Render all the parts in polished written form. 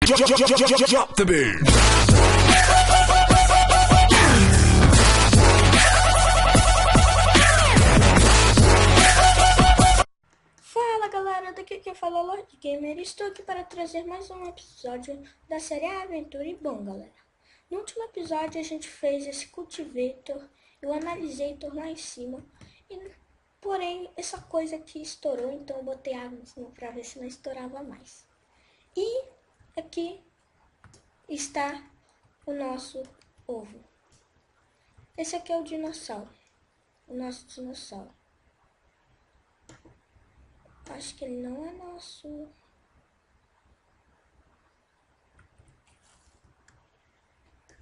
Drop the beat. Fala galera, daqui quem fala é o Lord Gamer. Estou aqui para trazer mais um episódio da série Aventura. E bom galera, no último episódio a gente fez esse cultivator, eu analisator lá em cima, porém essa coisa aqui estourou, então eu botei água em cima para ver se não estourava mais. E aqui está o nosso ovo. Esse aqui é o dinossauro, o nosso dinossauro. Acho que ele não é nosso.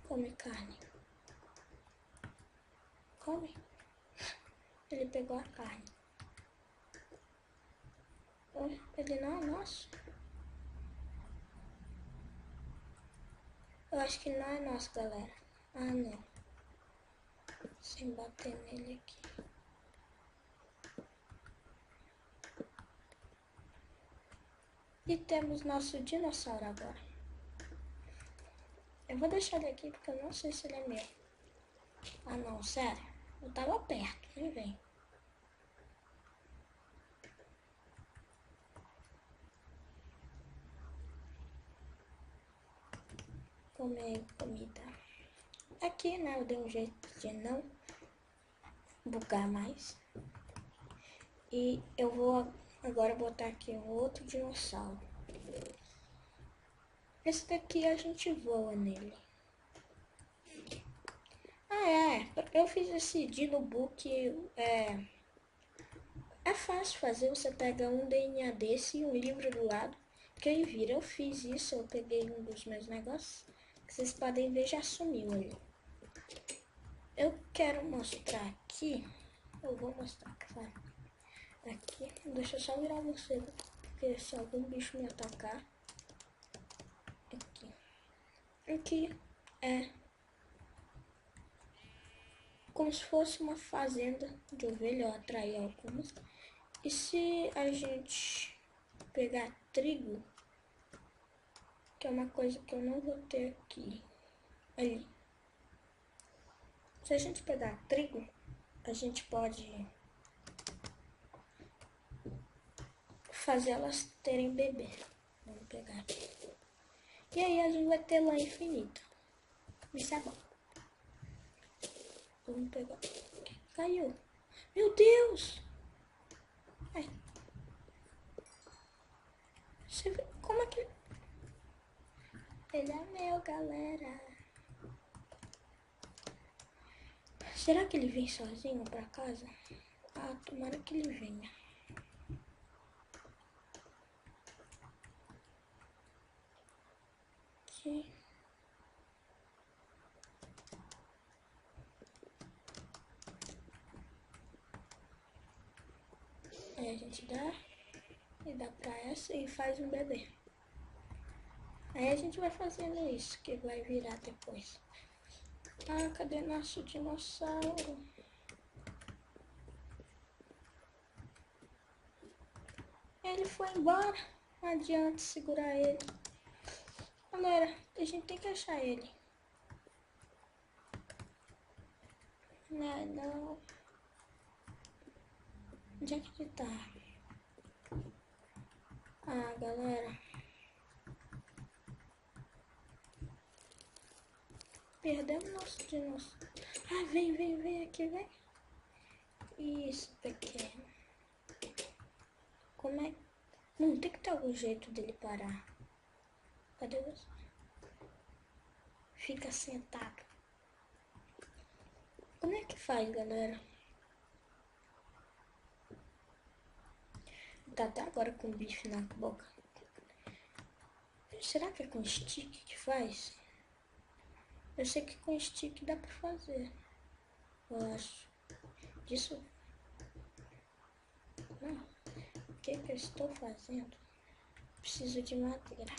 Come carne. Come. Ele pegou a carne. Ele não é nosso. Eu acho que não é nosso, galera. Ah, não. Sem bater nele aqui. E temos nosso dinossauro agora. Eu vou deixar ele aqui porque eu não sei se ele é meu. Ah não, sério. Eu tava perto, nem vem. Comer comida. Aqui, né, eu dei um jeito de não bugar mais. E eu vou agora botar aqui um outro dinossauro. Esse daqui a gente voa nele. Ah é, eu fiz esse Dinobook, é fácil fazer, você pega um DNA desse e um livro do lado, que aí vira. Eu fiz isso, eu peguei um dos meus negócios, que vocês podem ver, já sumiu ali. Eu quero mostrar aqui, eu vou mostrar, claro. Aqui, deixa eu só virar você, porque se algum bicho me atacar. Aqui é como se fosse uma fazenda de ovelha, eu atraí algumas. E se a gente pegar trigo, que é uma coisa que eu não vou ter aqui, ali. Se a gente pegar trigo, a gente pode fazer elas terem bebê. Vamos pegar aqui. E aí a gente vai ter lã infinito. Isso é bom. Vamos pegar. Caiu. Meu Deus! Ai. Você vê como é que... Ele é meu, galera. Será que ele vem sozinho pra casa? Ah, tomara que ele venha. Aqui. Aí a gente dá e dá pra essa e faz um bebê. Aí a gente vai fazendo isso, que vai virar depois. Ah, cadê nosso dinossauro? Ele foi embora. Não adianta segurar ele. Galera, a gente tem que achar ele. Não. Onde é que ele tá? Ah, galera. Perdemos nosso dinossauro. Ah, vem aqui, vem. Isso, pequeno. Como é? Não, tem que ter algum jeito dele parar. Cadê você? Fica sentado. Como é que faz, galera? Tá até agora com o bife na boca. Será que é com stick que faz? Eu sei que com stick dá pra fazer. Eu acho. Disso. Não. O que eu estou fazendo? Preciso de madeira.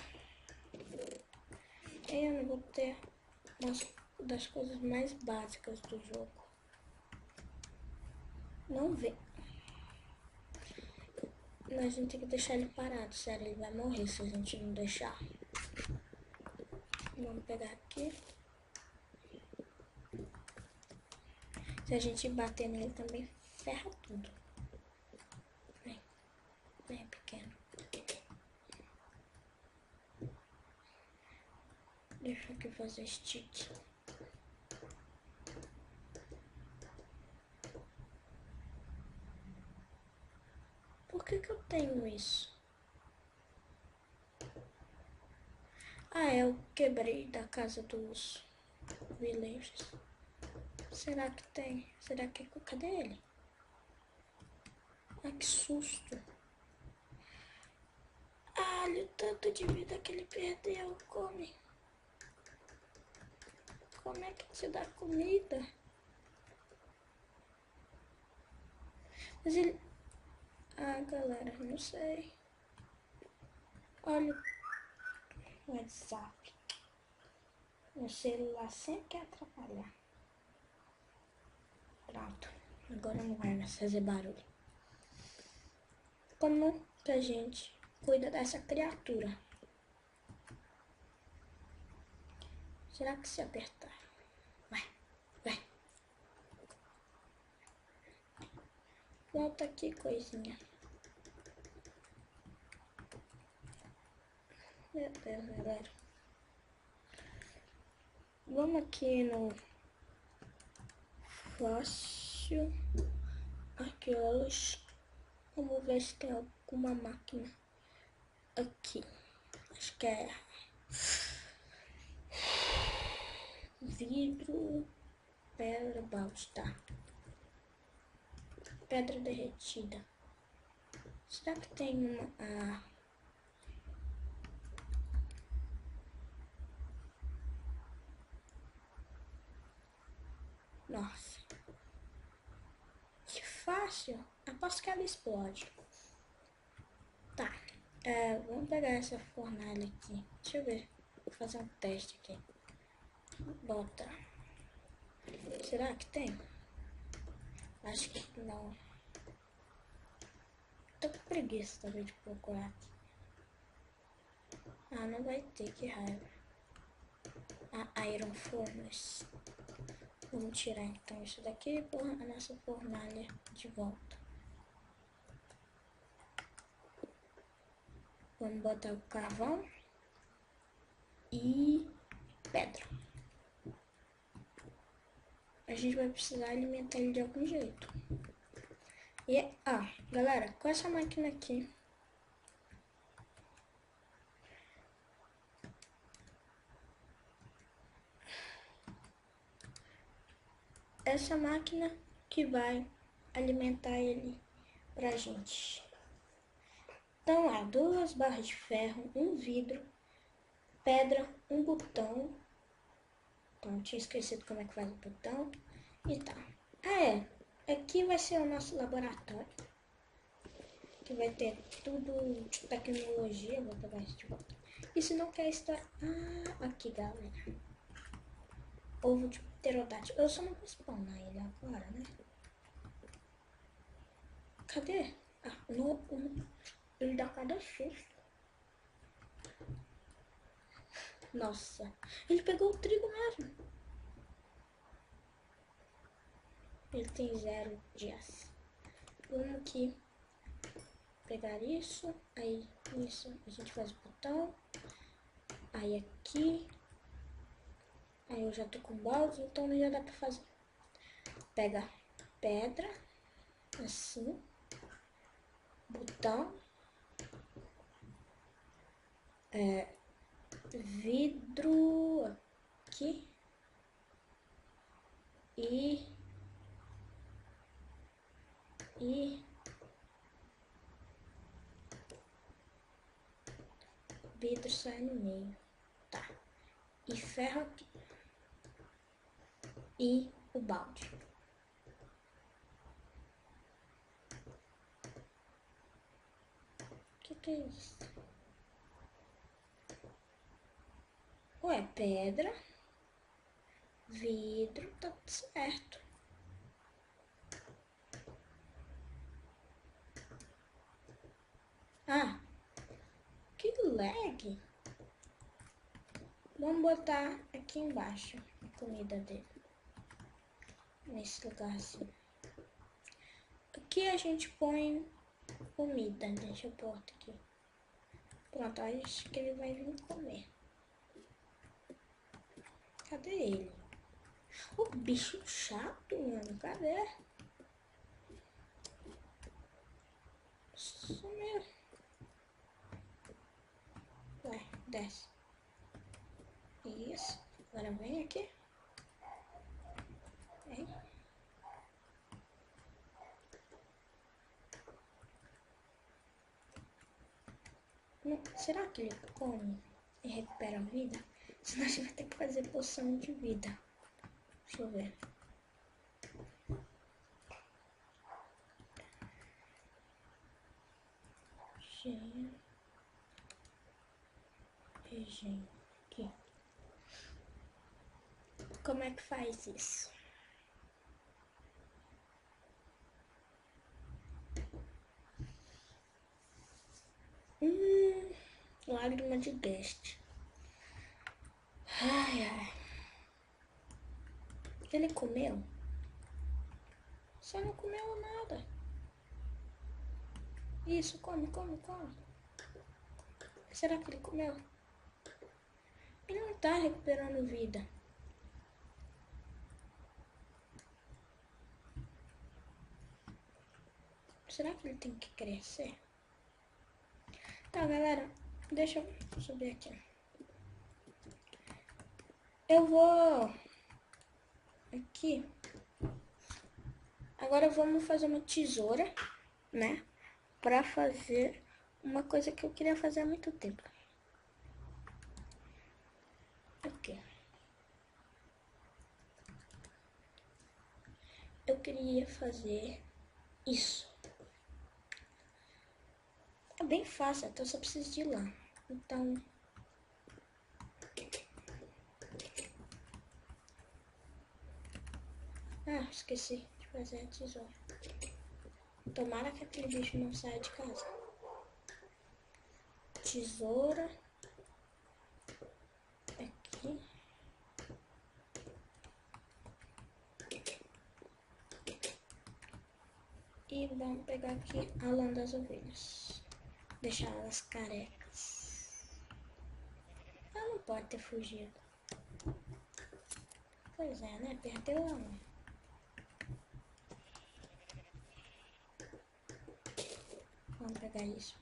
Eu não vou ter uma das coisas mais básicas do jogo. Não vê. Mas a gente tem que deixar ele parado, sério, ele vai morrer se a gente não deixar. Vamos pegar aqui. Se a gente bater nele também, ferra tudo. Vem, vem pequeno. Deixa eu aqui fazer stick. Por que eu tenho isso? Ah, eu quebrei da casa dos villagers. Será que tem? Será que... Cadê ele? Ah, que susto. Ah, olha o tanto de vida que ele perdeu. Come. Como é que te dá comida? Mas ele... Ah, galera, não sei. Olha o WhatsApp. Meu celular sempre quer atrapalhar. Pronto. Agora não vai mais fazer barulho. Como que a gente cuida dessa criatura? Será que se apertar? Vai, vai. Volta aqui, coisinha. Meu Deus, galera. Vamos aqui no Fóssil Arqueólogos. Vamos ver se tem alguma máquina aqui. Acho que é vidro, pedra, balde, tá? Pedra derretida. Será que tem uma... Nossa. Que fácil. Aposto que ela explode. Tá. Vamos pegar essa fornalha aqui. Deixa eu ver. Vou fazer um teste aqui. Bota. Será que tem? Acho que não. Tô com preguiça também de procurar aqui. Ah, não vai ter, que raiva. A Iron Furnace. Vamos tirar então isso daqui e pôr a nossa fornalha de volta. Vamos botar o carvão e pedra. A gente vai precisar alimentar ele de algum jeito. E, galera, com essa máquina aqui, essa máquina que vai alimentar ele pra gente. Então, 2 barras de ferro, um vidro, pedra, um botão. Então, tinha esquecido como é que faz o botão. E tá. Aqui vai ser o nosso laboratório. Que vai ter tudo de tecnologia. Vou pegar isso de volta. E se não quer estar... aqui, galera. Ovo de pterodáctilo. Eu só não vou spawnar ele agora, né? Cadê? Ele dá cada susto. Nossa. Ele pegou o trigo mesmo. Ele tem 0 dias. Vamos aqui pegar isso. Aí, isso. A gente faz o botão. Aí aqui. Aí eu já tô com balde, então já dá pra fazer. Pega pedra. Assim. Botão. Vidro. Aqui. E vidro sai no meio. Tá. E ferro aqui. E o balde. Que é isso? Ué, pedra, vidro, tá tudo certo. Que lag. Vamos botar aqui embaixo a comida dele. Nesse lugar assim. Aqui a gente põe comida. Deixa eu pôr aqui. Pronto, acho que ele vai vir comer. Cadê ele? O bicho chato, mano. Cadê? Sumiu. Vai, desce. Isso. Agora vem aqui. Vem. Será que ele come e recupera a vida? Senão a gente vai ter que fazer poção de vida. Deixa eu ver. Região. Aqui. Como é que faz isso? Lágrima de guest. Ai, ai. Ele comeu? Só não comeu nada. Isso, come, come, come. Será que ele comeu? Ele não tá recuperando vida. Será que ele tem que crescer? Tá, galera. Deixa eu subir aqui. Eu vou... Aqui. Agora vamos fazer uma tesoura, né? Pra fazer uma coisa que eu queria fazer há muito tempo. Aqui. Eu queria fazer isso. É bem fácil, então eu só preciso de ir lá. Então... Ah, esqueci de fazer a tesoura. Tomara que aquele bicho não saia de casa. Tesoura. Aqui. E vamos pegar aqui a lã das ovelhas. Deixar elas carecas. Ela não pode ter fugido. Pois é, né? Perdeu a lã. Vamos pegar isso.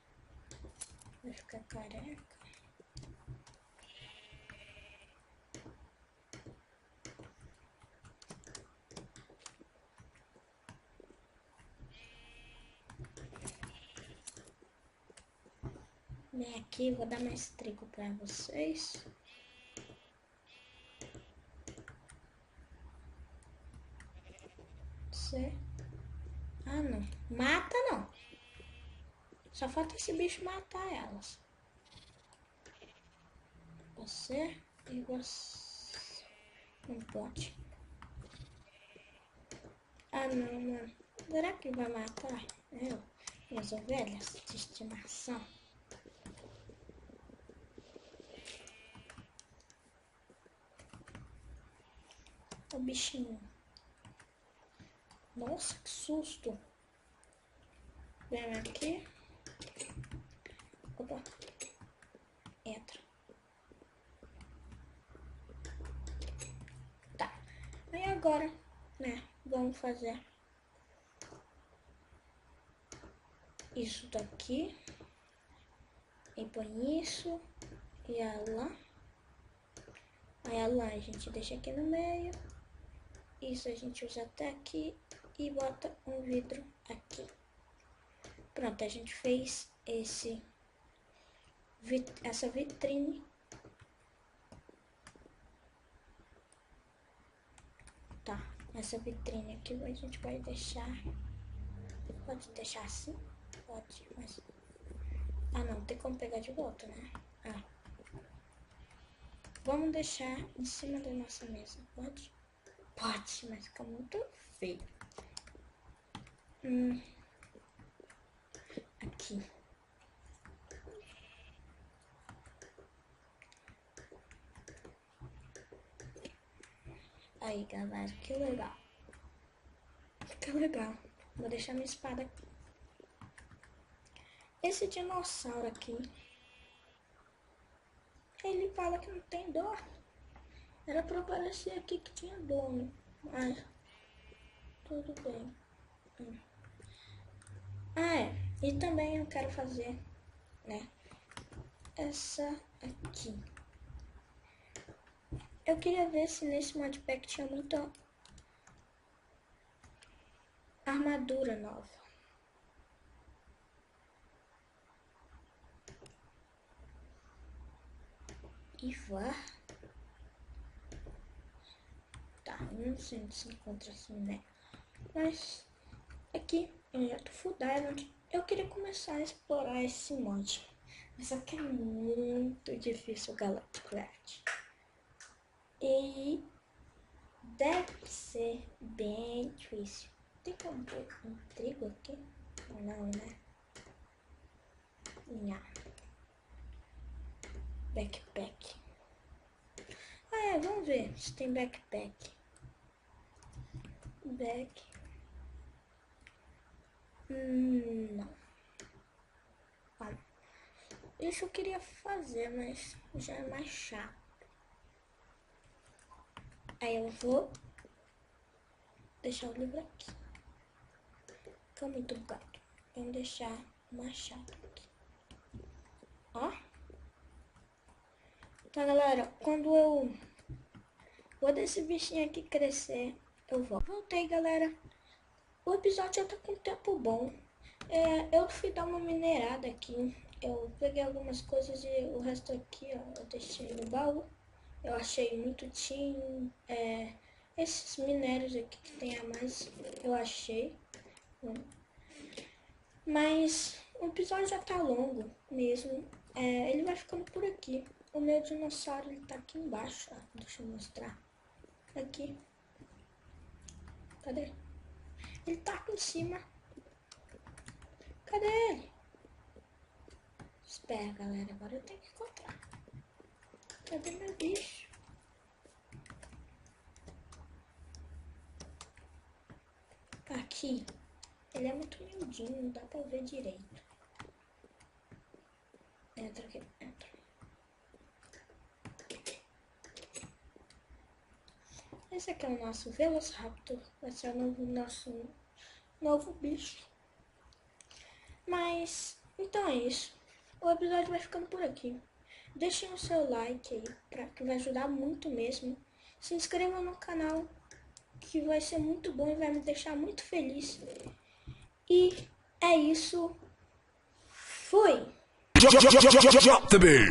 Vai ficar careca. Vem aqui, vou dar mais trigo pra vocês. Você... Ah, não. Mata, não. Só falta esse bicho matar elas. Você e você. Não pode. Ah, não, mano. Será que vai matar eu? Minhas ovelhas de estimação. O bichinho. Nossa, que susto. Vem aqui. Opa. Entra. Tá. Aí agora, né, vamos fazer isso daqui. E põe isso. E a lã. Aí a lã a gente deixa aqui no meio. Isso a gente usa até aqui. E bota um vidro aqui. Pronto, a gente fez essa vitrine. Tá, essa vitrine aqui a gente vai deixar... Pode deixar assim? Pode, mas... Ah, não, tem como pegar de volta, né? Ah. Vamos deixar em cima da nossa mesa, pode? Pode, mas fica muito feio. Aqui. Aí, galera, que legal. Que legal. Vou deixar minha espada aqui. Esse dinossauro aqui, ele fala que não tem dor. Era pra parecer aqui que tinha dono, mas tudo bem. E também eu quero fazer, né, essa aqui. Eu queria ver se nesse modpack tinha muita armadura nova. Ivar. Tá, eu não sei onde se encontra assim, né? Mas aqui em Yatuful Island eu queria começar a explorar esse mod. Mas só que é muito difícil o Galacticraft. E deve ser bem difícil. Tem como pôr um trigo aqui? Não, né? Não. Backpack. Vamos ver se tem backpack. Não. Isso eu queria fazer, mas já é mais chato. Aí eu vou deixar o livro aqui. Fica muito bugado. Vamos deixar o machado aqui. Ó. Tá, galera, quando esse bichinho aqui crescer, eu volto. Voltei, galera. O episódio já tá com tempo bom. Eu fui dar uma minerada aqui. Eu peguei algumas coisas e o resto aqui, ó, eu deixei no baú. Eu achei muito tin. Esses minérios aqui que tem a mais, eu achei. Mas o episódio já tá longo mesmo. Ele vai ficando por aqui. O meu dinossauro, ele tá aqui embaixo, ó. Deixa eu mostrar. Aqui. Cadê? Ele tá aqui em cima. Cadê ele? Espera, galera. Agora eu tenho que encontrar. Cadê meu bicho? Aqui. Ele é muito miudinho, não dá pra ver direito. Entra aqui, entra. Esse aqui é o nosso Velociraptor. Vai ser o nosso novo bicho. Mas, então é isso. O episódio vai ficando por aqui. Deixem o seu like aí, que vai ajudar muito mesmo. Se inscrevam no canal, que vai ser muito bom e vai me deixar muito feliz. E é isso. Fui! Drop the beat.